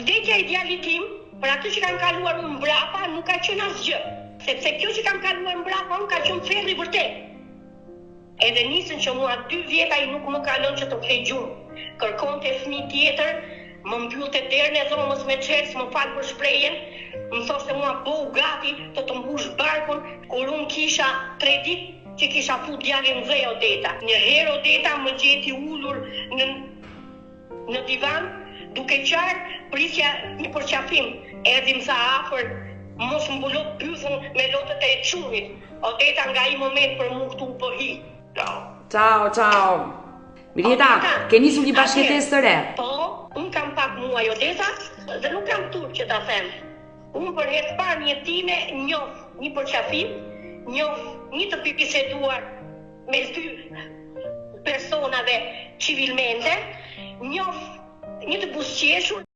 vdekja e djalit tim, për atë që kam kaluar unë mbrapa, nuk ka qenë asgjë. Sepse kjo që kam kaluar mbrapa, unë ka qenë ferri vërtet. Edhe nisën që mua 2 vjet ai nuk më ka lënë që të flej gjumë. Kërkonte fëmijë tjetër, më mbyllte derën e dhomës me çelës, më fal për shprehjen, më thoshte mua bëu gati të mbush barkun, kur unë kisha 3 ditë që kisha fut djalin dhe Odeta. Një herë Odeta më gjeti ulur në divan, duke qartë prisja një përqafim. Erdhi më tha afër, mos mbulo bythën me lotët e çunit. Odeta nga ai moment për mua këtu po hi. Ciao. Mirjeta, ke nisur një bashkëtesë të re? Po, unë kam pak muaj Odeta dhe nuk kam turp që ta them. Unë për herë të parë në jetën time njoh një përqafim, njoh një të biseduar mes 2 personave civilmente, njoh një të buzëqeshur.